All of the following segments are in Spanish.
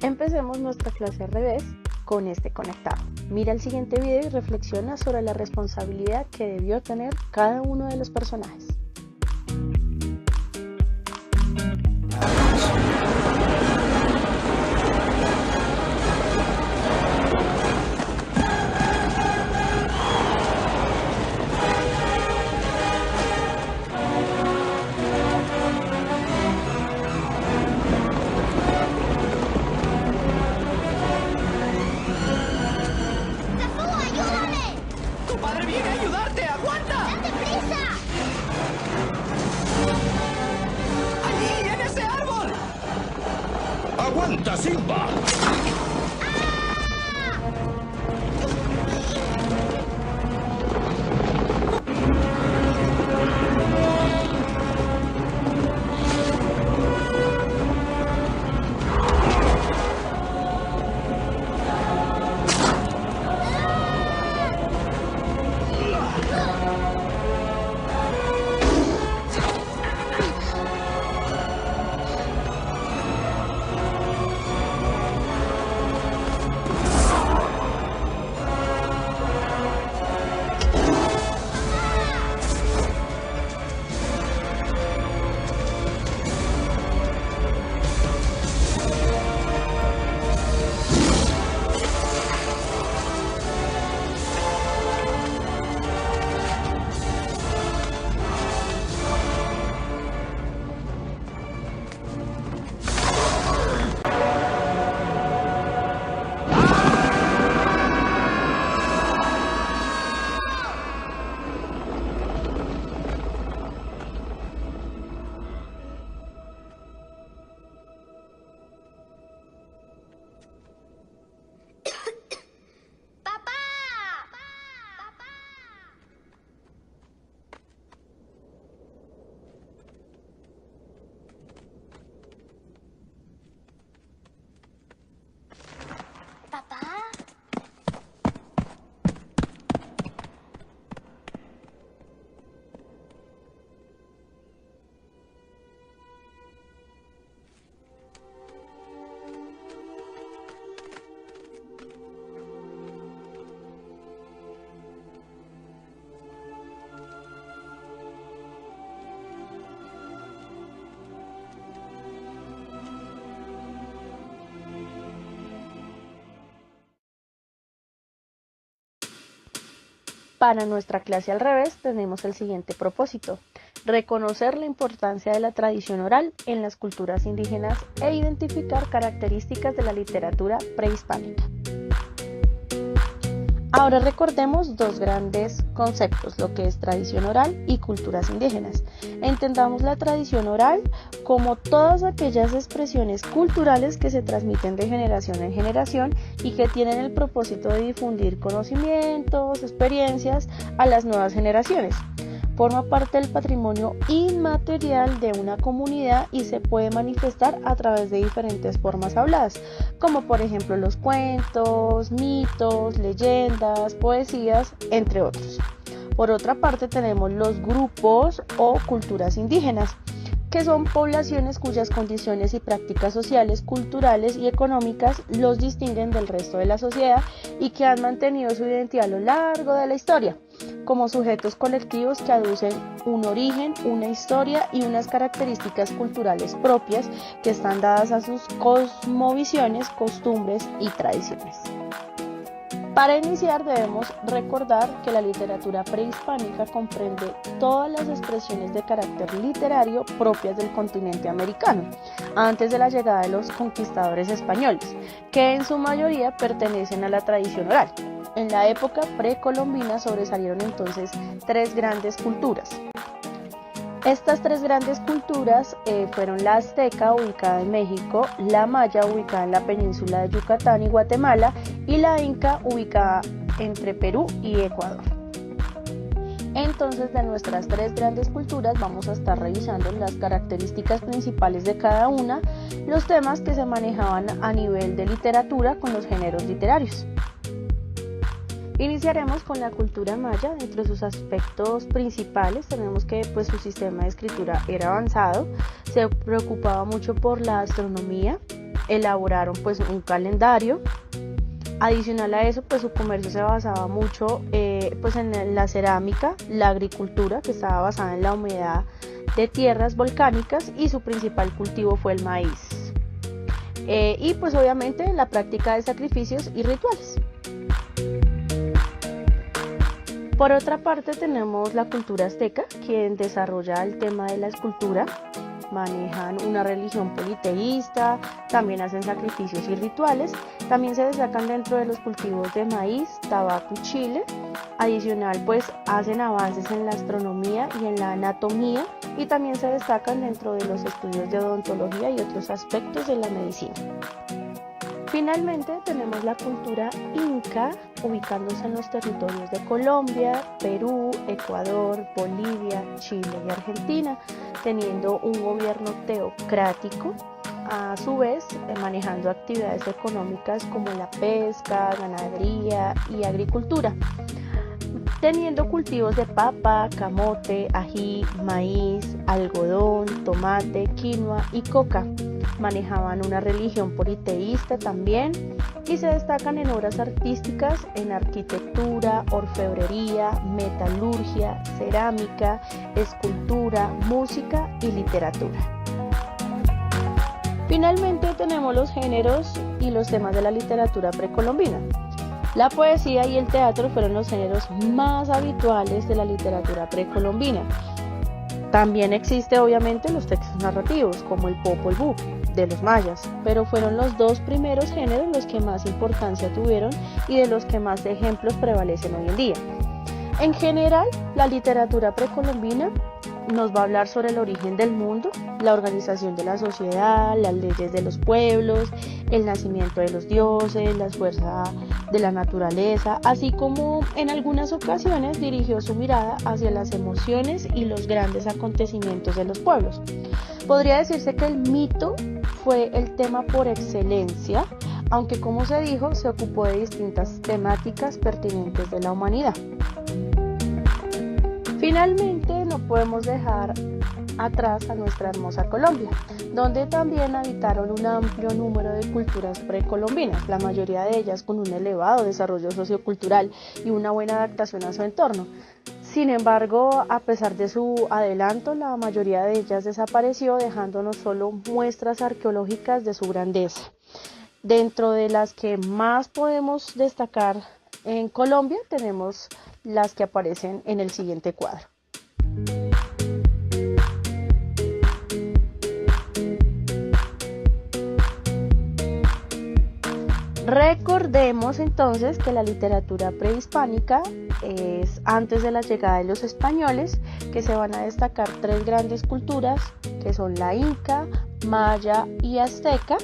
Empecemos nuestra clase al revés con este conectado. Mira el siguiente video y reflexiona sobre la responsabilidad que debió tener cada uno de los personajes. ¡Aguanta, Simba! Para nuestra clase al revés tenemos el siguiente propósito: reconocer la importancia de la tradición oral en las culturas indígenas e identificar características de la literatura prehispánica. Ahora recordemos dos grandes conceptos, lo que es tradición oral y culturas indígenas. Entendamos la tradición oral como todas aquellas expresiones culturales que se transmiten de generación en generación y que tienen el propósito de difundir conocimientos, experiencias a las nuevas generaciones. Forma parte del patrimonio inmaterial de una comunidad y se puede manifestar a través de diferentes formas habladas, como por ejemplo los cuentos, mitos, leyendas, poesías, entre otros. Por otra parte tenemos los grupos o culturas indígenas, que son poblaciones cuyas condiciones y prácticas sociales, culturales y económicas los distinguen del resto de la sociedad y que han mantenido su identidad a lo largo de la historia, como sujetos colectivos que aducen un origen, una historia y unas características culturales propias que están dadas a sus cosmovisiones, costumbres y tradiciones. Para iniciar debemos recordar que la literatura prehispánica comprende todas las expresiones de carácter literario propias del continente americano, antes de la llegada de los conquistadores españoles, que en su mayoría pertenecen a la tradición oral. En la época precolombina sobresalieron entonces tres grandes culturas. Estas tres grandes culturas fueron la azteca, ubicada en México, la maya, ubicada en la península de Yucatán y Guatemala, y la inca, ubicada entre Perú y Ecuador. Entonces, de nuestras tres grandes culturas vamos a estar revisando las características principales de cada una, los temas que se manejaban a nivel de literatura con los géneros literarios. Iniciaremos con la cultura maya. Entre sus aspectos principales tenemos que su sistema de escritura era avanzado, se preocupaba mucho por la astronomía, elaboraron pues un calendario. Adicional a eso, pues su comercio se basaba mucho pues en la cerámica, la agricultura, que estaba basada en la humedad de tierras volcánicas, y su principal cultivo fue el maíz. Y pues obviamente la práctica de sacrificios y rituales. Por otra parte tenemos la cultura azteca, quien desarrolla el tema de la escultura. Manejan una religión politeísta, también hacen sacrificios y rituales. También se destacan dentro de los cultivos de maíz, tabaco y chile. Adicional, pues hacen avances en la astronomía y en la anatomía, y también se destacan dentro de los estudios de odontología y otros aspectos de la medicina. Finalmente tenemos la cultura inca, ubicándose en los territorios de Colombia, Perú, Ecuador, Bolivia, Chile y Argentina, teniendo un gobierno teocrático, a su vez manejando actividades económicas como la pesca, ganadería y agricultura, teniendo cultivos de papa, camote, ají, maíz, algodón, tomate, quinoa y coca. Manejaban una religión politeísta también, y se destacan en obras artísticas, en arquitectura, orfebrería, metalurgia, cerámica, escultura, música y literatura. Finalmente tenemos los géneros y los temas de la literatura precolombina. La poesía y el teatro fueron los géneros más habituales de la literatura precolombina. También existe obviamente los textos narrativos, como el Popol Vuh de los mayas, pero fueron los dos primeros géneros los que más importancia tuvieron y de los que más ejemplos prevalecen hoy en día. En general, la literatura precolombina nos va a hablar sobre el origen del mundo, la organización de la sociedad, las leyes de los pueblos, el nacimiento de los dioses, las fuerzas de la naturaleza, así como en algunas ocasiones dirigió su mirada hacia las emociones y los grandes acontecimientos de los pueblos. Podría decirse que el mito fue el tema por excelencia, aunque como se dijo, se ocupó de distintas temáticas pertinentes de la humanidad. Finalmente, no podemos dejar atrás a nuestra hermosa Colombia, donde también habitaron un amplio número de culturas precolombinas, la mayoría de ellas con un elevado desarrollo sociocultural y una buena adaptación a su entorno. Sin embargo, a pesar de su adelanto, la mayoría de ellas desapareció, dejándonos solo muestras arqueológicas de su grandeza. Dentro de las que más podemos destacar en Colombia, tenemos las que aparecen en el siguiente cuadro. Recordemos entonces que la literatura prehispánica es antes de la llegada de los españoles, que se van a destacar tres grandes culturas, que son la inca, maya y azteca,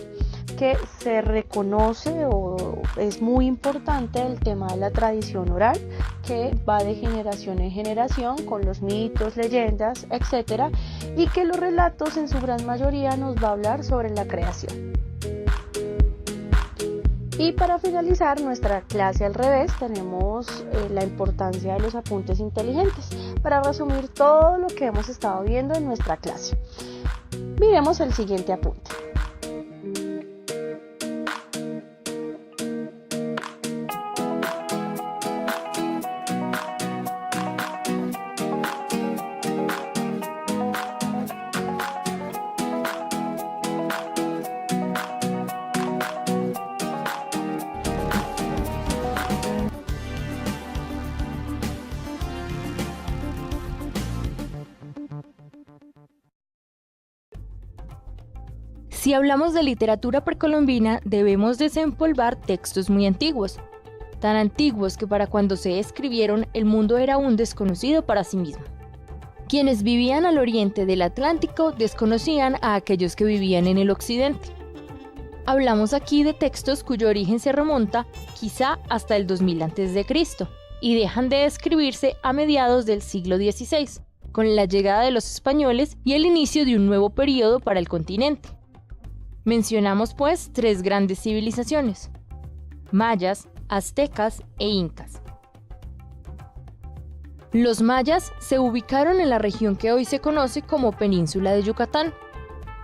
que se reconoce o es muy importante el tema de la tradición oral, que va de generación en generación con los mitos, leyendas, etc., y que los relatos en su gran mayoría nos va a hablar sobre la creación. Y para finalizar nuestra clase al revés, tenemos la importancia de los apuntes inteligentes, para resumir todo lo que hemos estado viendo en nuestra clase. Miremos el siguiente apunte. Si hablamos de literatura precolombina, debemos desempolvar textos muy antiguos, tan antiguos que para cuando se escribieron el mundo era aún desconocido para sí mismo. Quienes vivían al oriente del Atlántico desconocían a aquellos que vivían en el occidente. Hablamos aquí de textos cuyo origen se remonta quizá hasta el 2000 a.C. y dejan de escribirse a mediados del siglo XVI, con la llegada de los españoles y el inicio de un nuevo periodo para el continente. Mencionamos pues tres grandes civilizaciones: mayas, aztecas e incas. Los mayas se ubicaron en la región que hoy se conoce como Península de Yucatán.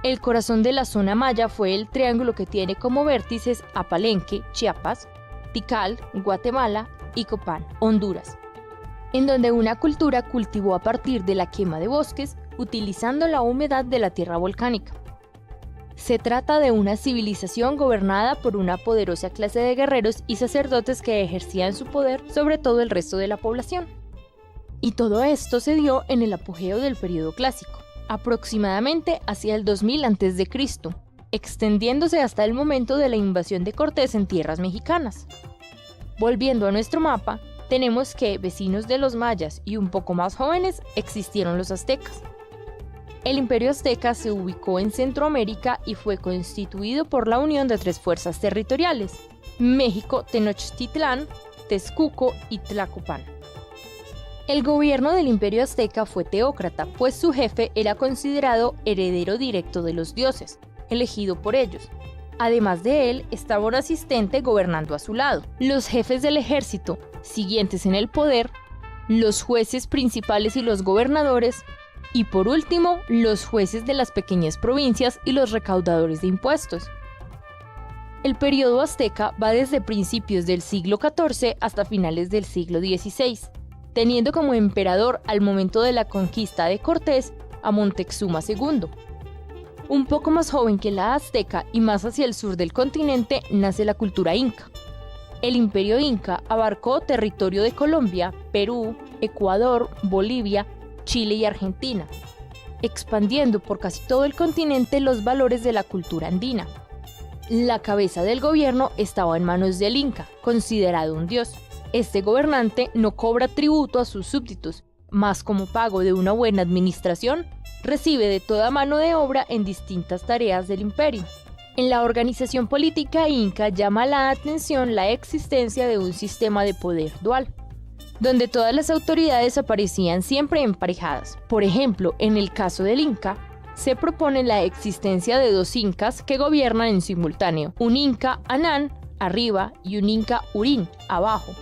El corazón de la zona maya fue el triángulo que tiene como vértices a Palenque, Chiapas, Tikal, Guatemala y Copán, Honduras, en donde una cultura cultivó a partir de la quema de bosques, utilizando la humedad de la tierra volcánica. Se trata de una civilización gobernada por una poderosa clase de guerreros y sacerdotes que ejercían su poder sobre todo el resto de la población. Y todo esto se dio en el apogeo del periodo clásico, aproximadamente hacia el 2000 a.C., extendiéndose hasta el momento de la invasión de Cortés en tierras mexicanas. Volviendo a nuestro mapa, tenemos que, vecinos de los mayas y un poco más jóvenes, existieron los aztecas. El imperio azteca se ubicó en Centroamérica y fue constituido por la unión de 3 fuerzas territoriales: México, Tenochtitlán, Texcoco y Tlacopan. El gobierno del imperio azteca fue teócrata, pues su jefe era considerado heredero directo de los dioses, elegido por ellos. Además de él, estaba un asistente gobernando a su lado, los jefes del ejército, siguientes en el poder, los jueces principales y los gobernadores, y por último, los jueces de las pequeñas provincias y los recaudadores de impuestos. El periodo azteca va desde principios del siglo XIV hasta finales del siglo XVI, teniendo como emperador al momento de la conquista de Cortés a Moctezuma II. Un poco más joven que la azteca y más hacia el sur del continente nace la cultura inca. El imperio inca abarcó territorio de Colombia, Perú, Ecuador, Bolivia, Chile y Argentina, expandiendo por casi todo el continente los valores de la cultura andina. La cabeza del gobierno estaba en manos del inca, considerado un dios. Este gobernante no cobra tributo a sus súbditos, mas como pago de una buena administración, recibe de toda mano de obra en distintas tareas del imperio. En la organización política inca llama la atención la existencia de un sistema de poder dual, donde todas las autoridades aparecían siempre emparejadas. Por ejemplo, en el caso del inca, se propone la existencia de 2 incas que gobiernan en simultáneo, un inca Anán, arriba, y un inca Urín, abajo.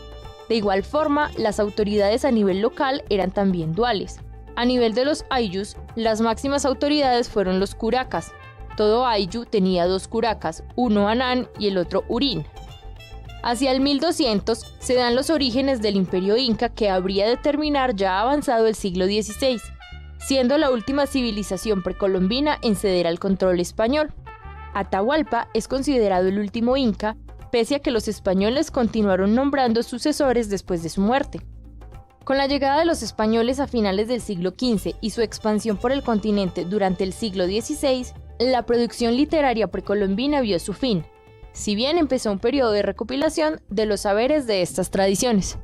De igual forma, las autoridades a nivel local eran también duales. A nivel de los ayllus, las máximas autoridades fueron los curacas. Todo ayllu tenía 2 curacas, uno Anán y el otro Urín. Hacia el 1200 se dan los orígenes del imperio inca, que habría de terminar ya avanzado el siglo XVI, siendo la última civilización precolombina en ceder al control español. Atahualpa es considerado el último inca, pese a que los españoles continuaron nombrando sucesores después de su muerte. Con la llegada de los españoles a finales del siglo XV y su expansión por el continente durante el siglo XVI, la producción literaria precolombina vio su fin, si bien empezó un periodo de recopilación de los saberes de estas tradiciones.